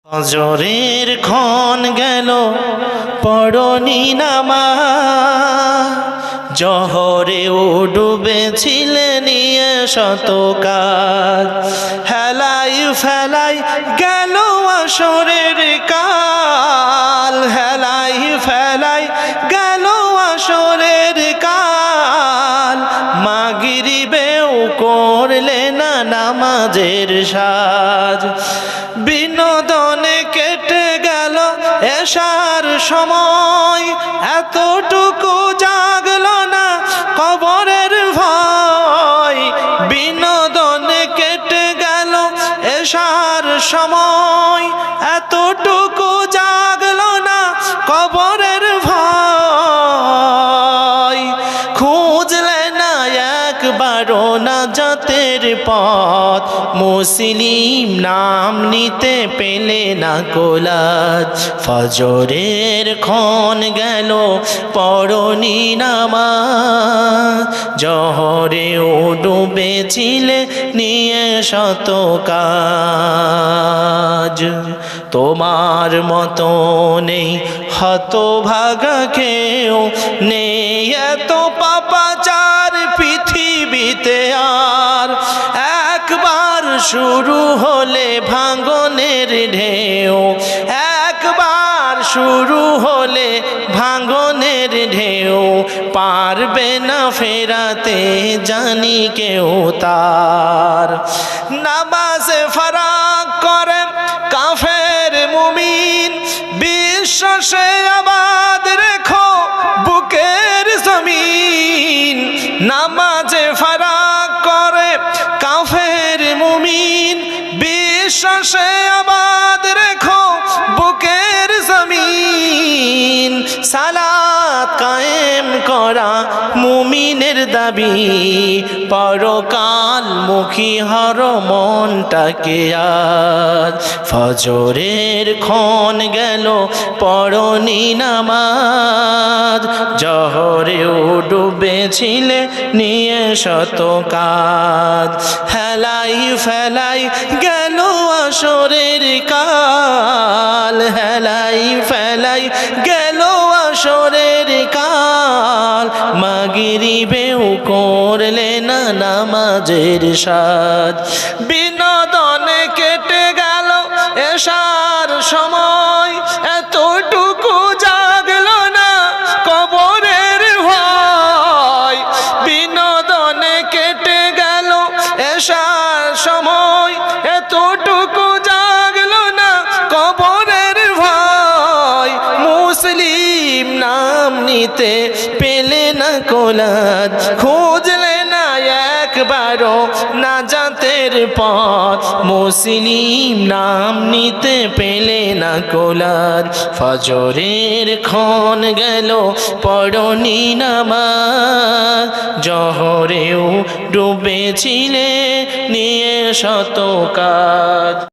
ফজরের ক্ষণ গেল পড়নি নামাজ, জহরেও ডুবেছিলে নিয়ে শত কাজ। হেলাই ফেলাই গেল আসরের কাল, হেলাই ফেলাই গেল আসরের কাল। মাগরিবেও করলে না নামাজের সাজ, বিনোদনে কেটে গেল এশার সময়। এতটুকু জাগলো না কবরের ভয়, বিনোদনে কেটে গেল এশার সময়। এতটুকু জাগলো না কবরের ভয়, খুঁজলে না একবারও নাজাতের পথ। মুসলিম নাম নিতে পেলে না কোলাজ, ফজরের ক্ষণ গেল পড়নি নামাজ, জহরেও ডুবেছিলে নিয়ে শত কাজ। তোমার মতো নেই হতভাগা কেউ, নেই এত পাপাচার পৃথিবীতে আর। একবার শুরু হলে ভাঙনের ঢেউ, একবার শুরু হলে ভাঙনের ঢেউ। পারবে না ফেরাতে জানি কেউ তার। নামাজে ফারাক করে কাফের মুমিন, বিশ্বাসে আবাদ রেখো বুকের জমিন। নামাজে ফারাক করে কাফের মুমিন, বিশ্বাসে আবাদ রেখো বুকের জমিন। সালাত কায়েম করা মুমিনের দাবি, পরকাল মুখী হর মনটাকে আজ। ফজরের ক্ষণ গেল পড়নি নামাজ, জহরেও ডুবেছিলে নিয়ে শত কাজ। হেলাই ফেলাই গেল আসরের কাল, হেলাই ফেলাই গেল আসরের কাল। মাগরিবেও করলে না নামাজের সাজ, বিনোদনে কেটে গেল এশার সময়। এতটুকু জাগলো না কবরের ভয়, বিনোদনে কেটে গেল এশার সময়। এতটুকু জাগলো না কবরের ভয়, মুসলিম নাম নিতে পেলে না কোলাজ। খুঁজলে না একবারও নাজাতের পথ, মুসলিম নাম নিতে পেলে না কোলাজ। ফজরের ক্ষণ গেল পড়নি নামাজ, জহরেও ডুবেছিলে নিয়ে শত কাজ।